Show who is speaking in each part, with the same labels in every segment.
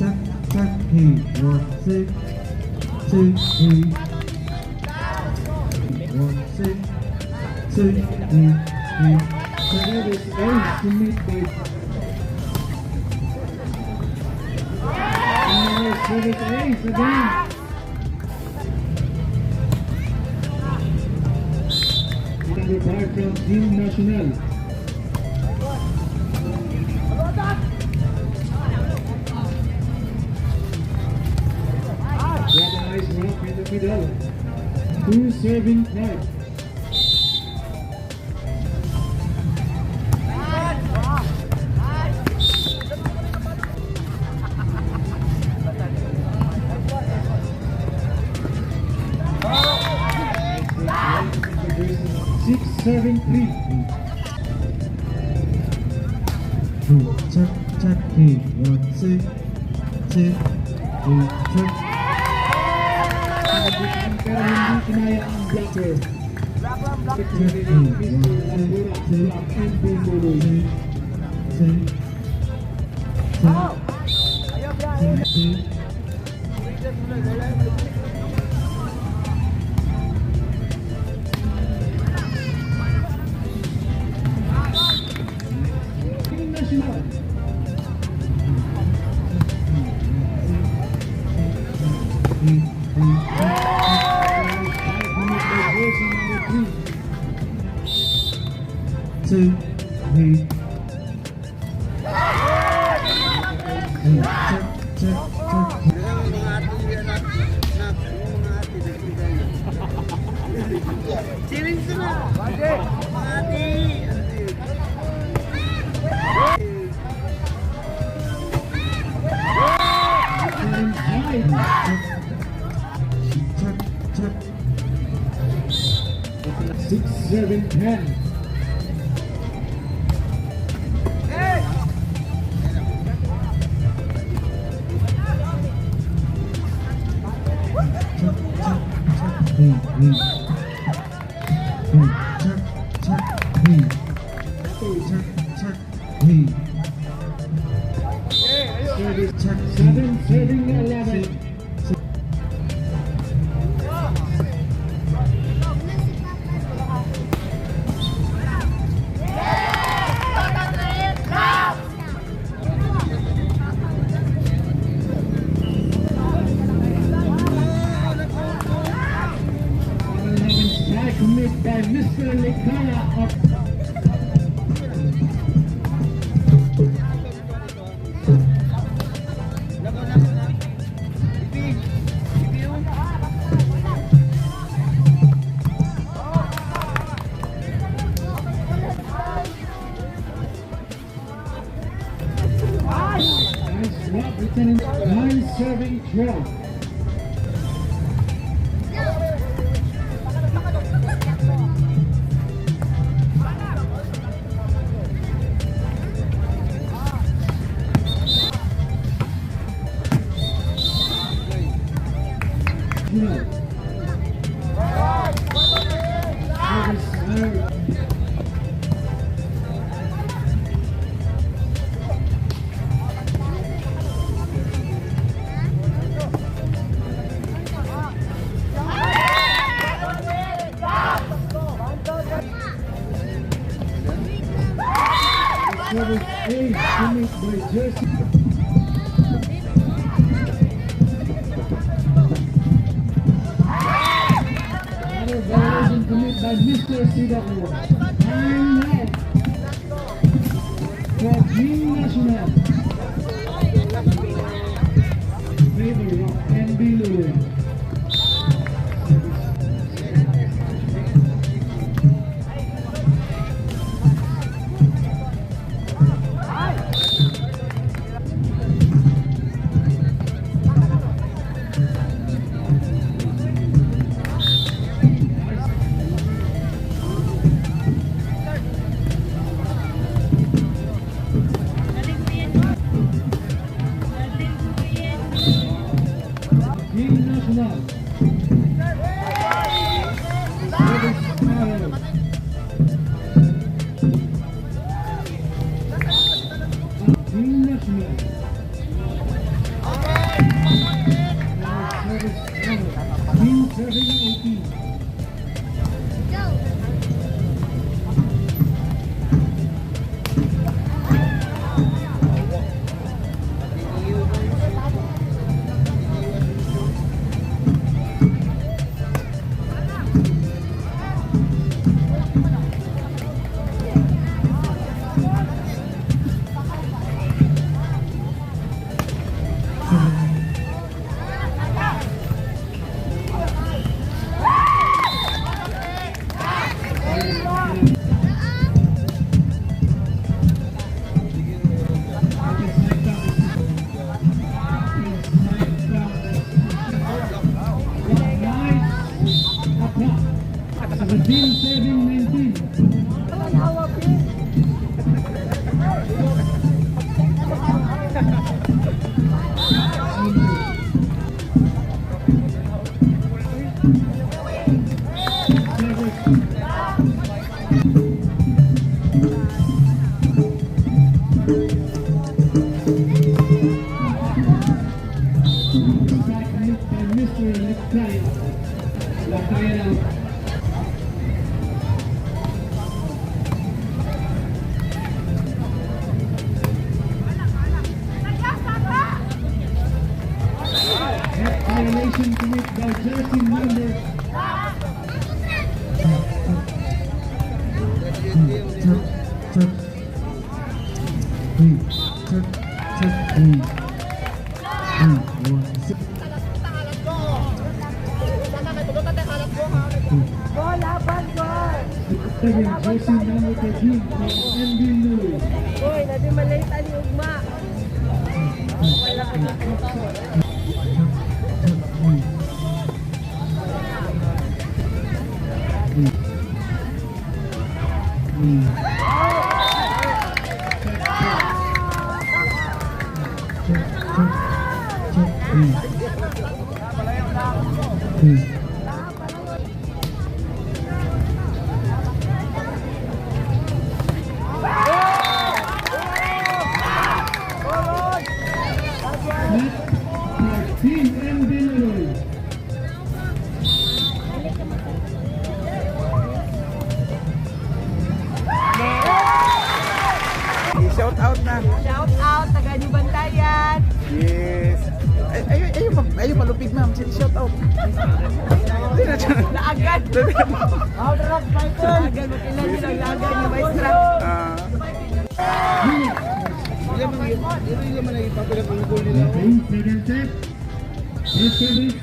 Speaker 1: Chắc chắc thì một six two three one six two three. So that is ace to meet by so it's ace again. Number 5 from Team Nacional. Nice rock in the middle. 2 serving five. Six serving three. Check check three. One six two three check. Pero hindi kinaya ang blocker. Two, three. Check.
Speaker 2: Chilling sila.
Speaker 1: Check. 6, 7, 10. Serving 11. Commit by Mr. Lecala of Nine serving 12. Service 8 finished by Jersey. Another violation committed by Mr. Sidao. Time left for Team Nacional. Favor of NB Lewin. Green National. Green serving 18. Seventeen, saving 19. Mr. Lakaya. Violation committed by jersey number. Jersey number 13 from MB Louis.
Speaker 2: Boy, nabi malate ani ugma. Wala ka na.
Speaker 1: Team MB Louis.
Speaker 3: Shout out na.
Speaker 2: Shout out taga New Bantayan.
Speaker 3: Yes. Ayun malupig ma'am. Shout out.
Speaker 2: Laagad. Laagad mo kailan nila laagad ni Vice Rap.
Speaker 1: Second set. First service.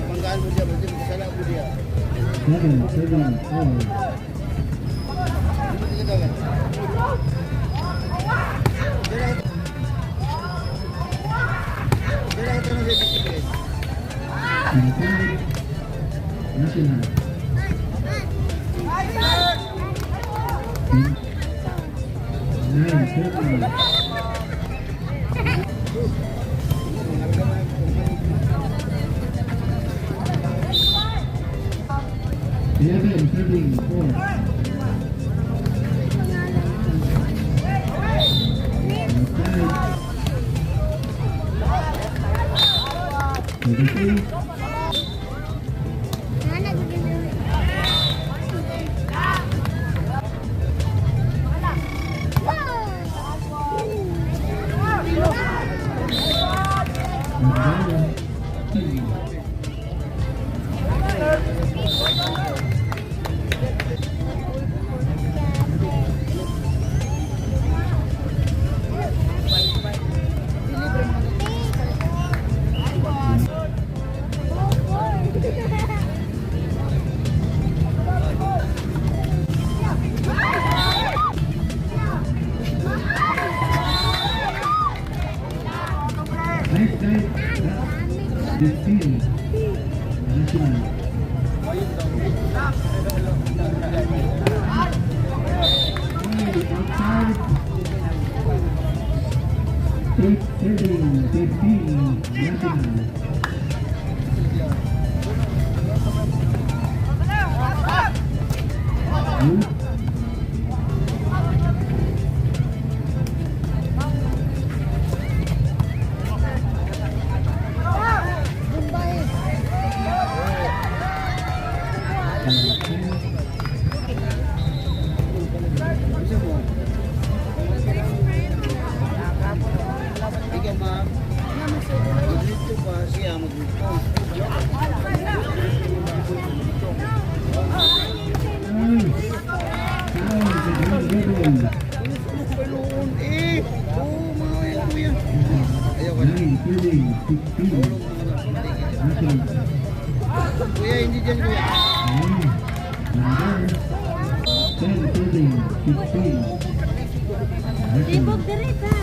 Speaker 3: Panggaan mo dia, berarti salah mo dia.
Speaker 1: 7-4.
Speaker 3: Kita kan. Dia dah tahu dia sikit.
Speaker 1: Inside. National. 9-7. 11-4. Next time, 15. National. Outside. 8-7, 15. National. Good.
Speaker 3: Ikaw ma. Dito pa siya magluto. Eh, oh mga kuya. Ayaw ka na. Kuya, hindi dyan kuya.
Speaker 1: 10-15.
Speaker 2: Sibog dirit ha.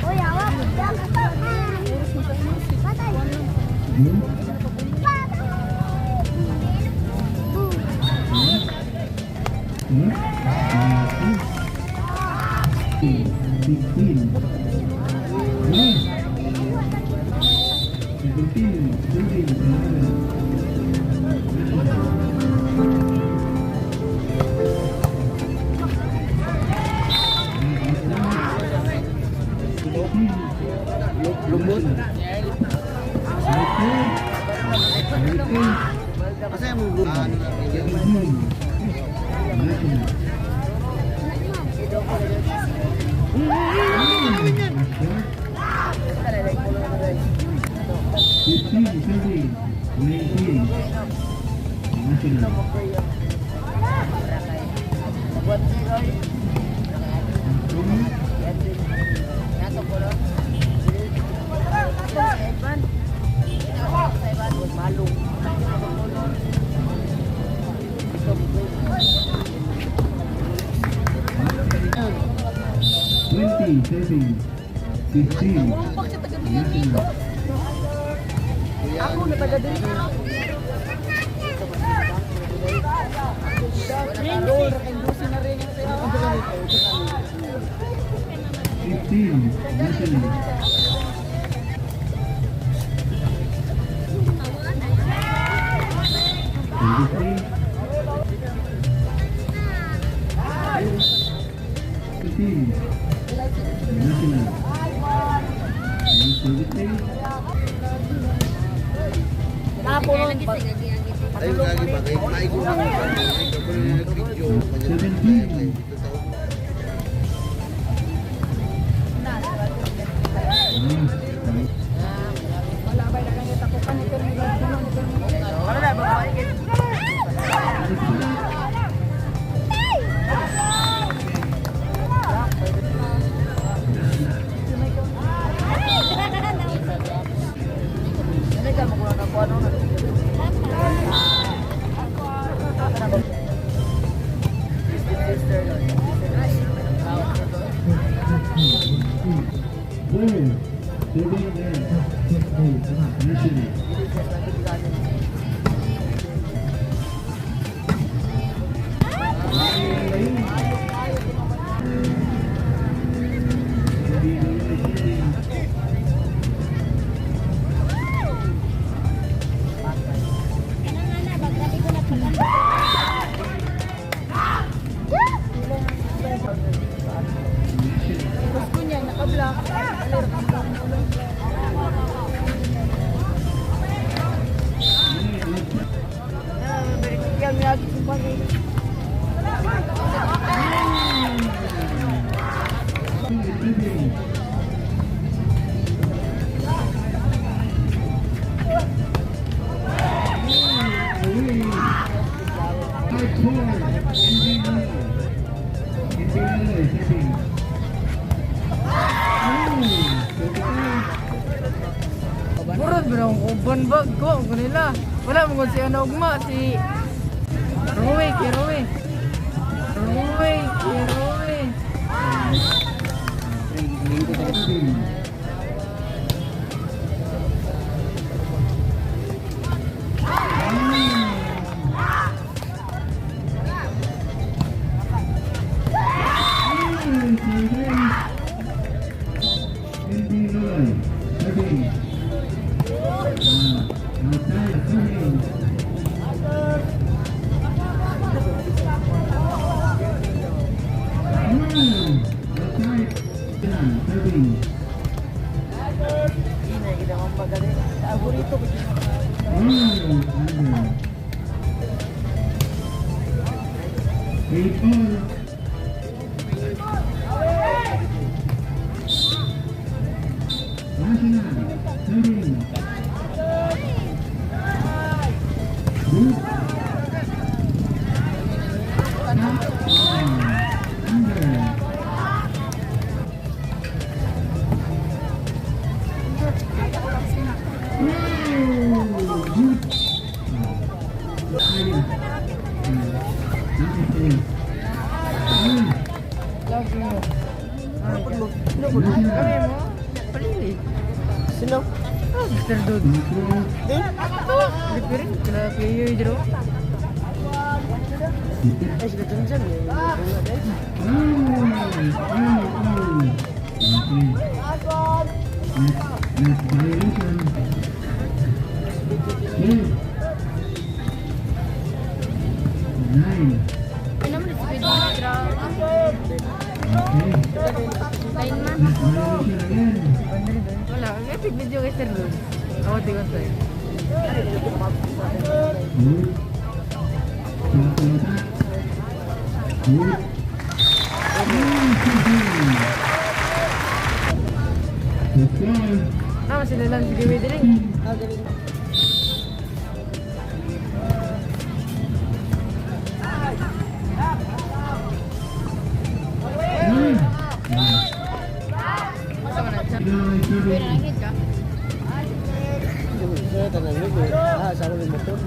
Speaker 2: Uy, awak. Patay.
Speaker 3: Lubot. Kasi mo lubot.
Speaker 2: Ako na taga dito.
Speaker 3: Tayo lagi ba? Kahit maigo na mo sa mga nag-video.
Speaker 1: Okay, tama. Initially.
Speaker 2: Gusto niya, naka-block. Yan, may agit yung pag
Speaker 4: Murad ba akong uban bag ko? Ang kanila. Wala mo kung si ano ugma. Si Rowe, kay Rowe. Rowe, kay Rowe. Love you. Kami mo? Palili.
Speaker 2: Sino?
Speaker 4: Ah, Mr. Dude. Hindi rin. Kala kayo yung jero.
Speaker 2: Ay, sila dyan dyan.
Speaker 4: Ay naman, speed mo. Kain man. Wala. Epic video kay Sir Dude. Awat ko sa'yo. Tama sila lang video with rin. Masa ka na siya? Pwede nangit ka?
Speaker 2: Saya tanah ini, sama dengan motor.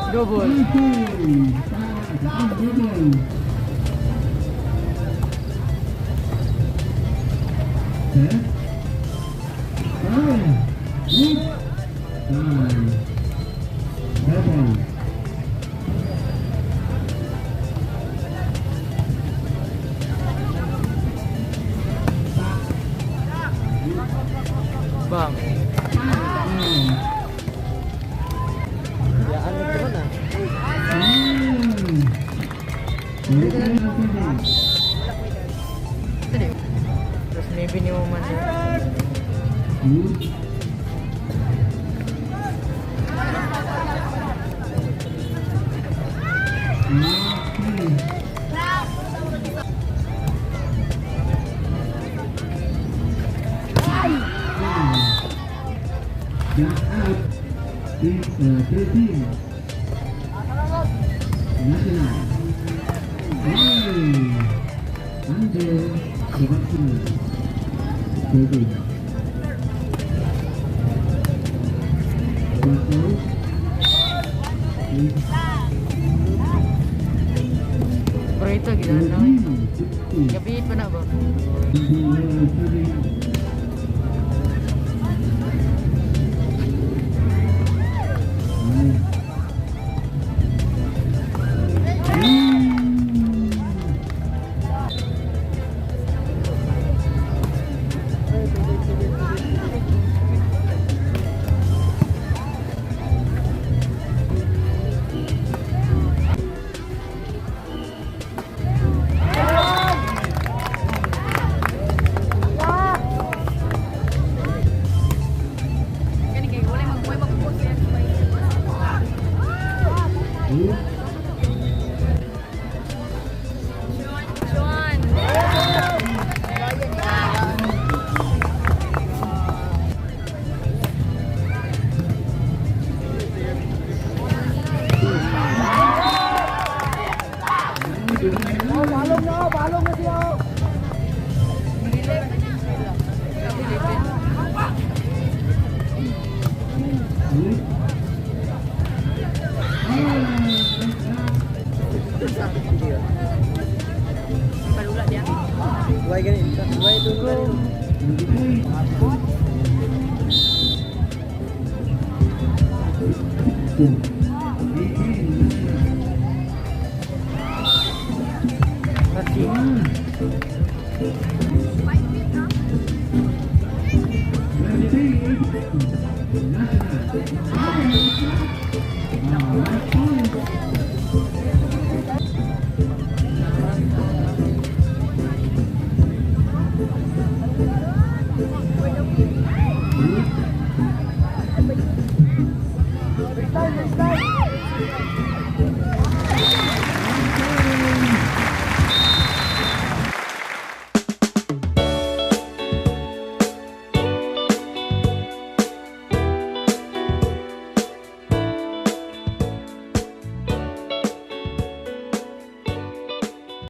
Speaker 4: Double. Bang.
Speaker 2: Ya, ano naman ah.
Speaker 4: Ito din. Tapos maybe ni mo man siya.
Speaker 1: Good. Okay. Just out. 13. National. Hey. Under 17. 13. Buckles. 8.
Speaker 4: Bro itu gila na.
Speaker 1: 14.
Speaker 4: Gabi pa na ba?
Speaker 1: 15.
Speaker 3: Buay ganit. Buay dulu.